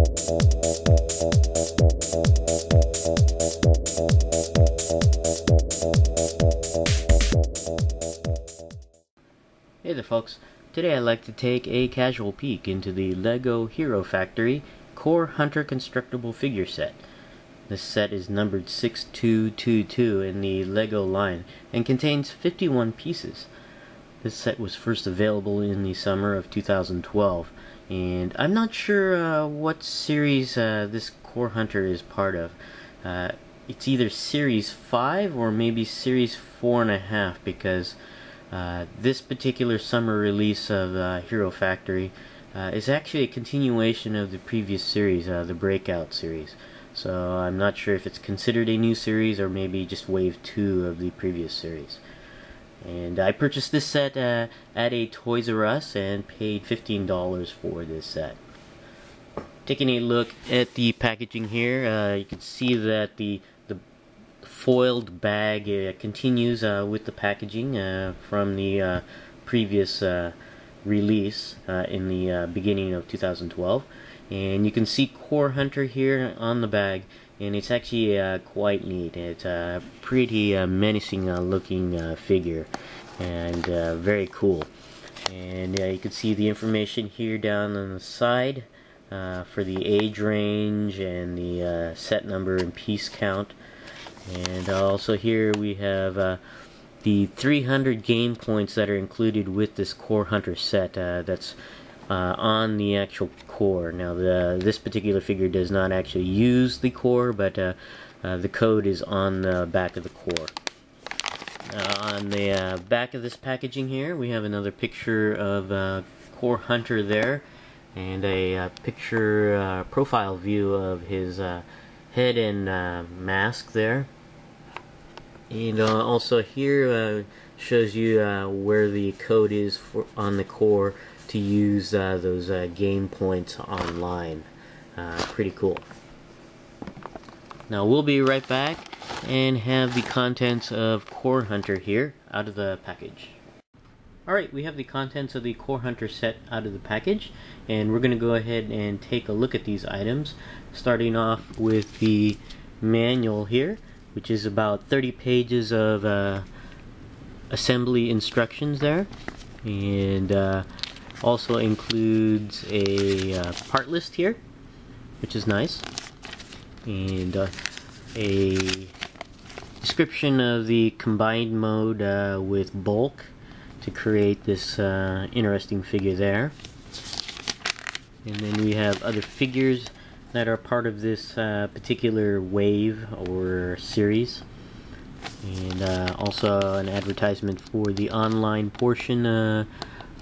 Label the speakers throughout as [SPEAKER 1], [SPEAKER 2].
[SPEAKER 1] Hey there folks, today I'd like to take a casual peek into the LEGO Hero Factory Core Hunter Constructible figure set. This set is numbered 6222 in the LEGO line and contains 51 pieces. This set was first available in the summer of 2012, and I'm not sure what series this Core Hunter is part of. It's either Series 5 or maybe Series 4.5, because this particular summer release of Hero Factory is actually a continuation of the previous series, the Breakout series. So I'm not sure if it's considered a new series or maybe just wave 2 of the previous series. And I purchased this set at a Toys R Us and paid $15 for this set. Taking a look at the packaging here, you can see that the foiled bag continues with the packaging from the previous release in the beginning of 2012, and you can see Core Hunter here on the bag, and it's actually quite neat. It's a pretty menacing looking figure, and very cool. And you can see the information here down on the side for the age range and the set number and piece count. And also here we have the 300 game points that are included with this Core Hunter set that's on the actual core. Now this particular figure does not actually use the core, but the code is on the back of the core. On the back of this packaging here we have another picture of Core Hunter there, and a picture profile view of his head and mask there. And also here shows you where the code is on the core to use those game points online. Pretty cool. Now we'll be right back and have the contents of Core Hunter here out of the package. Alright, we have the contents of the Core Hunter set out of the package, and we're going to go ahead and take a look at these items, starting off with the manual here, which is about 30 pages of assembly instructions there, and also includes a part list here, which is nice, and a description of the combined mode with bulk to create this interesting figure there. And then we have other figures that are part of this particular wave or series, and also an advertisement for the online portion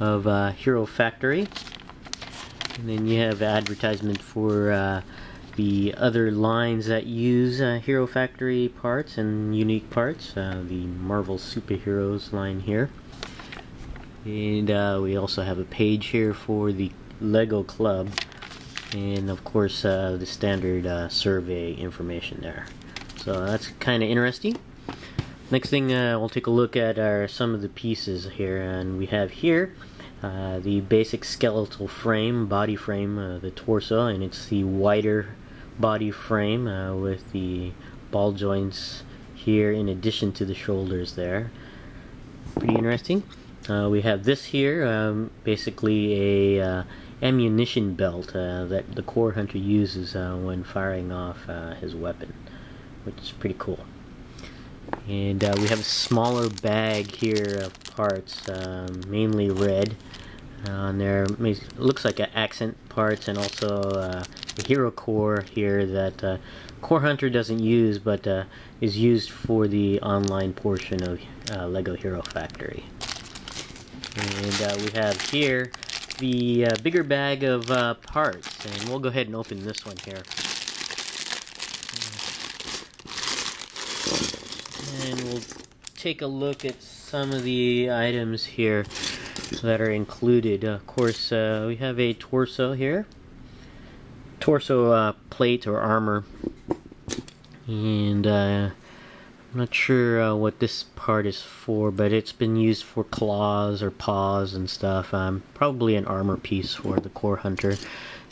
[SPEAKER 1] of Hero Factory. And then you have advertisement for the other lines that use Hero Factory parts and unique parts, the Marvel Superheroes line here. And we also have a page here for the LEGO Club, and of course the standard survey information there. So that's kind of interesting. Next thing we'll take a look at are some of the pieces here, and we have here the basic skeletal frame, body frame, the torso, and it's the wider body frame with the ball joints here in addition to the shoulders there. Pretty interesting. We have this here, basically a ammunition belt that the Core Hunter uses when firing off his weapon, which is pretty cool. And we have a smaller bag here of parts, mainly red on there. It looks like accent parts, and also a hero core here that Core Hunter doesn't use, but is used for the online portion of LEGO Hero Factory. And we have here the bigger bag of parts, and we'll go ahead and open this one here. And we'll take a look at some of the items here that are included. Of course, we have a torso here, torso plate or armor, and I'm not sure what this part is for, but it's been used for claws or paws and stuff. Probably an armor piece for the Core Hunter.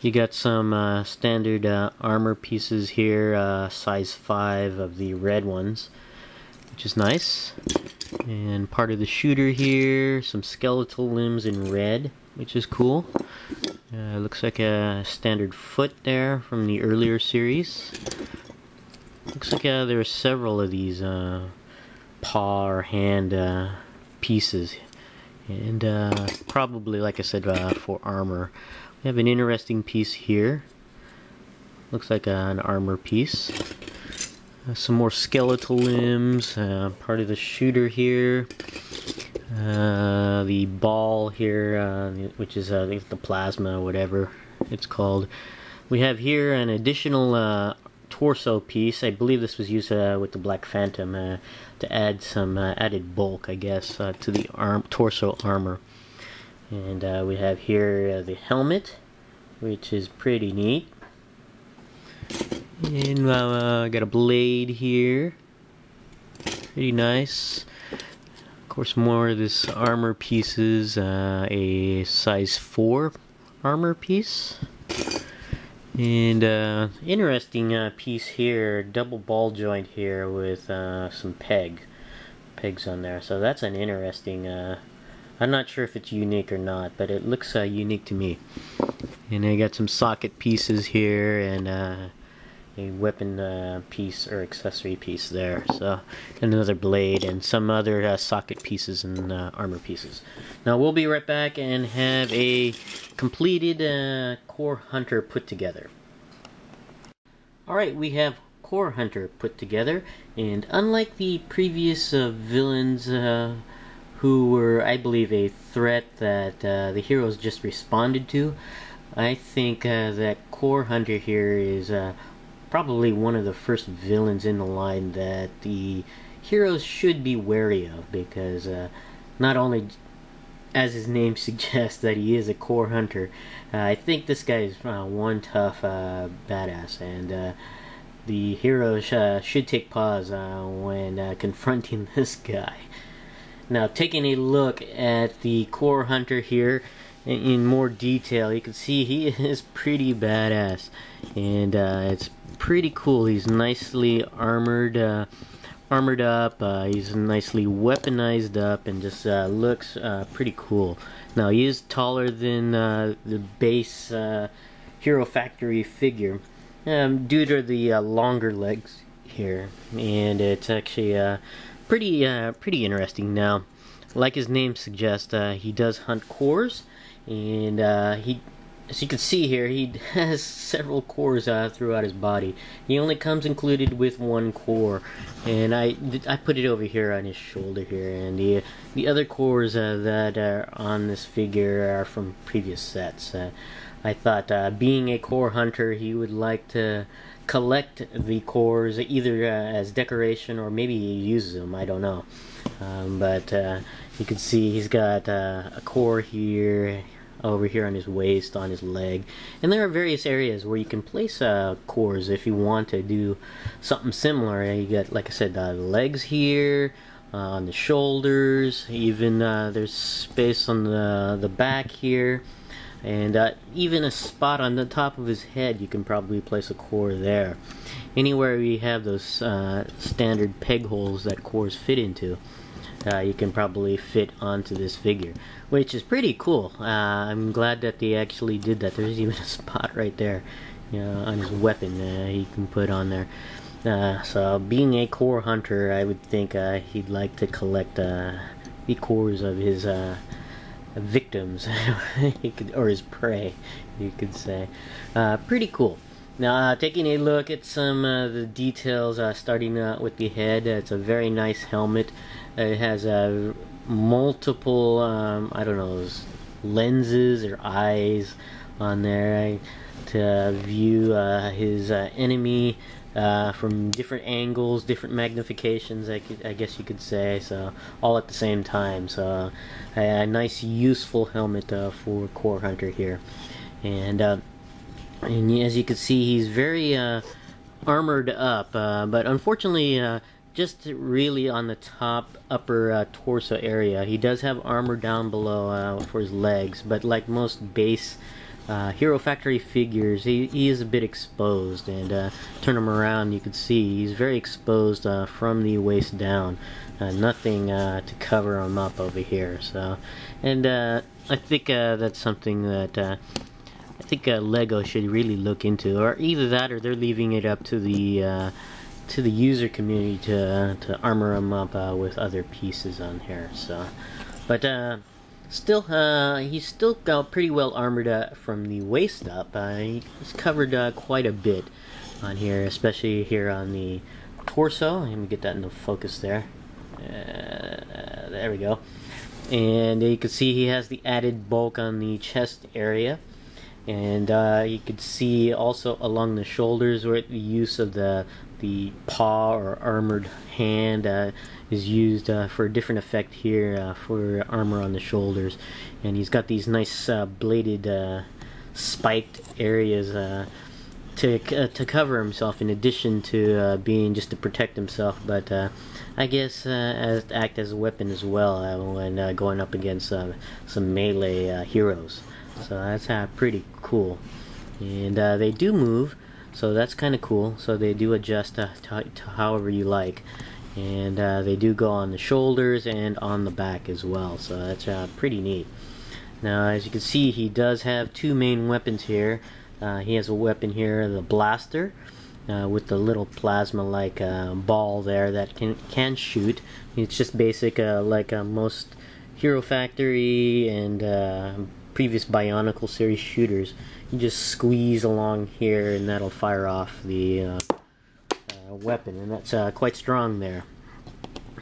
[SPEAKER 1] You got some standard armor pieces here, size 5 of the red ones, which is nice. And part of the shooter here, some skeletal limbs in red, which is cool. Looks like a standard foot there from the earlier series. Looks like there are several of these paw or hand pieces, and probably, like I said, for armor. We have an interesting piece here. Looks like an armor piece. Some more skeletal limbs, part of the shooter here. The ball here, which is I think the plasma, whatever it's called. We have here an additional torso piece. I believe this was used with the Black Phantom to add some added bulk, I guess, to the torso armor. And we have here the helmet, which is pretty neat. And got a blade here, pretty nice. Of course, more of this armor pieces, a size 4 armor piece. And interesting piece here, double ball joint here with some pegs on there. So that's an interesting, I'm not sure if it's unique or not, but it looks unique to me. And I got some socket pieces here, and a weapon piece or accessory piece there. So another blade and some other socket pieces and armor pieces. Now we'll be right back and have a completed Core Hunter put together. Alright, we have Core Hunter put together, and unlike the previous villains who were, I believe, a threat that the heroes just responded to, I think that Core Hunter here is probably one of the first villains in the line that the heroes should be wary of, because not only, as his name suggests, that he is a Core Hunter, I think this guy is one tough badass, and the heroes should take pause when confronting this guy. Now, taking a look at the Core Hunter here in more detail, you can see he is pretty badass, and it's pretty cool. He's nicely armored up, he's nicely weaponized up, and just looks pretty cool. Now, he is taller than the base Hero Factory figure due to the longer legs here, and it's actually pretty interesting. Now, like his name suggests, he does hunt cores, and he, as you can see here, he has several cores throughout his body. He only comes included with one core, and I put it over here on his shoulder here, and the other cores that are on this figure are from previous sets. I thought, being a Core Hunter, he would like to collect the cores either as decoration, or maybe he uses them, I don't know. But you can see he's got a core here, over here on his waist, on his leg, and there are various areas where you can place cores if you want to do something similar. You got, like I said, the legs here, on the shoulders, even there's space on the back here, and even a spot on the top of his head. You can probably place a core there. Anywhere we have those standard peg holes that cores fit into, you can probably fit onto this figure, which is pretty cool. I'm glad that they actually did that. There's even a spot right there, you know, on his weapon he can put on there. So being a Core Hunter, I would think he'd like to collect the cores of his victims, or his prey, you could say. Pretty cool. Now, taking a look at some of the details, starting out with the head, it's a very nice helmet. It has multiple, I don't know, lenses or eyes on there to view his enemy from different angles, different magnifications, I guess you could say, so all at the same time. So a nice, useful helmet for Core Hunter here. And as you can see, he's very armored up, but unfortunately just really on the top upper torso area. He does have armor down below for his legs, but like most base Hero Factory figures, he is a bit exposed, and turn him around, you can see he's very exposed from the waist down. Nothing to cover him up over here. So, and I think that's something that I think Lego should really look into, or either that, or they're leaving it up to the user community to armor him up with other pieces on here. So, but still, he's still got pretty well armored from the waist up. He's covered quite a bit on here, especially here on the torso. Let me get that into focus there. There we go. And you can see he has the added bulk on the chest area, and you can see also along the shoulders where the use of the paw or armored hand is used for a different effect here for armor on the shoulders. And he's got these nice bladed spiked areas to cover himself, in addition to being just to protect himself, but I guess act as a weapon as well when going up against some melee heroes. So that's pretty cool. And they do move, so that's kind of cool. So they do adjust to however you like. And they do go on the shoulders and on the back as well, so that's pretty neat. Now, as you can see, he does have two main weapons here. He has a weapon here, the blaster, with the little plasma-like ball there that can shoot. It's just basic, like most Hero Factory and previous Bionicle series shooters. You just squeeze along here, and that'll fire off the weapon, and that's quite strong there.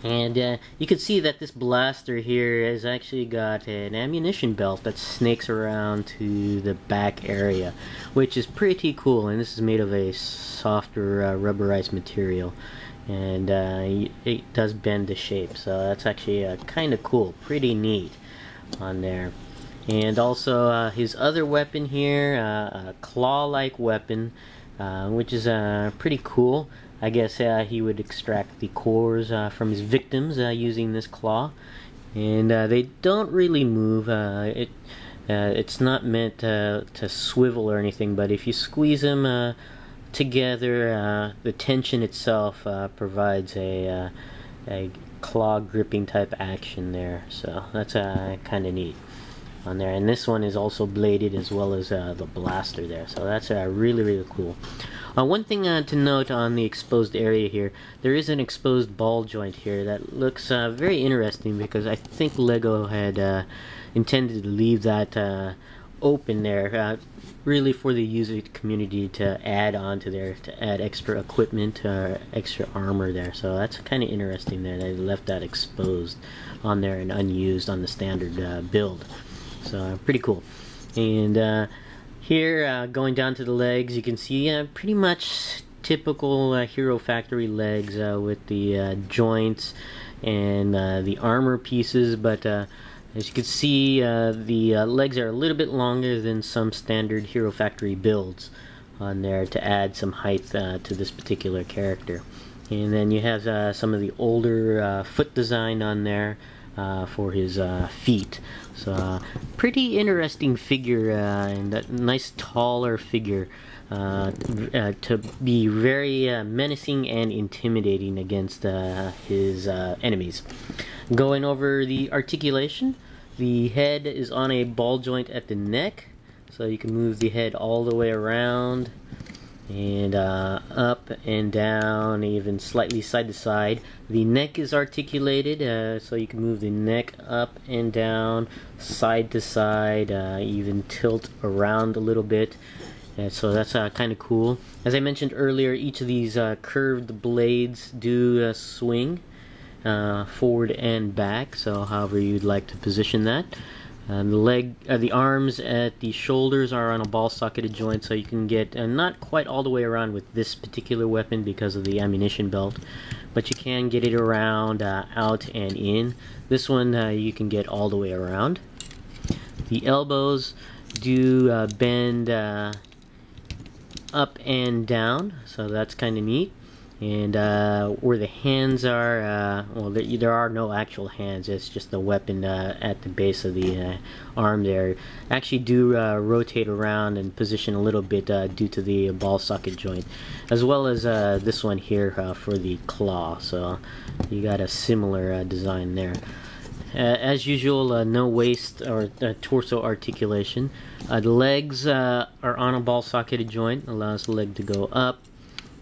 [SPEAKER 1] And you can see that this blaster here has actually got an ammunition belt that snakes around to the back area, which is pretty cool. And this is made of a softer rubberized material, and it does bend to shape, so that's actually kind of cool, pretty neat on there. And also his other weapon here, a claw-like weapon, which is pretty cool. I guess he would extract the cores from his victims using this claw, and they don't really move. It's not meant to swivel or anything, but if you squeeze them together, the tension itself provides a claw gripping type action there. So that's kind of neat on there. And this one is also bladed as well as the blaster there, so that's really cool. One thing to note on the exposed area here, there is an exposed ball joint here that looks very interesting, because I think Lego had intended to leave that open there, really for the user community to add on to there, to add extra equipment, extra armor there. So that's kind of interesting there. They left that exposed on there and unused on the standard build. So pretty cool. And here, going down to the legs, you can see pretty much typical Hero Factory legs with the joints and the armor pieces, but as you can see, the legs are a little bit longer than some standard Hero Factory builds on there to add some height to this particular character. And then you have some of the older foot design on there for his feet. So pretty interesting figure, and a nice taller figure to be very menacing and intimidating against his enemies. Going over the articulation, the head is on a ball joint at the neck, so you can move the head all the way around and up and down, even slightly side to side. The neck is articulated, so you can move the neck up and down, side to side, even tilt around a little bit. And so that's kind of cool. As I mentioned earlier, each of these curved blades do swing forward and back, so however you'd like to position that. The arms at the shoulders are on a ball socketed joint, so you can get not quite all the way around with this particular weapon because of the ammunition belt, but you can get it around, out and in. This one you can get all the way around. The elbows do bend up and down, so that's kind of neat. And where the hands are, well, there are no actual hands. It's just the weapon at the base of the arm there. Actually do rotate around and position a little bit due to the ball socket joint, as well as this one here for the claw. So you got a similar design there. As usual, no waist or torso articulation. The legs are on a ball socketed joint. Allows the leg to go up,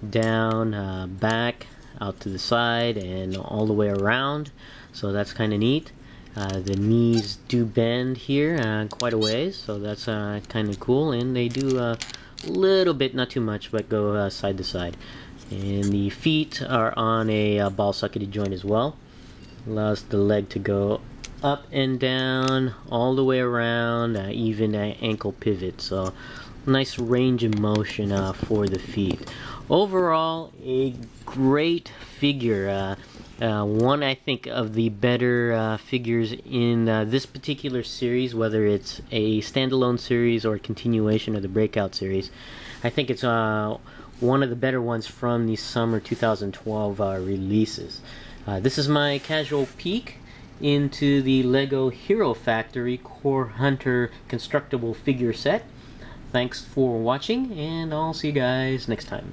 [SPEAKER 1] down, back, out to the side, and all the way around. So that's kind of neat. The knees do bend here quite a ways, so that's kind of cool. And they do a little bit, not too much, but go side to side. And the feet are on a ball socketed joint as well. Allows the leg to go up and down, all the way around, even ankle pivot. So nice range of motion for the feet. Overall, a great figure. One, I think, of the better figures in this particular series, whether it's a standalone series or a continuation of the Breakout series. I think it's one of the better ones from the summer 2012 releases. This is my casual peek into the LEGO Hero Factory Core Hunter constructible figure set. Thanks for watching, and I'll see you guys next time.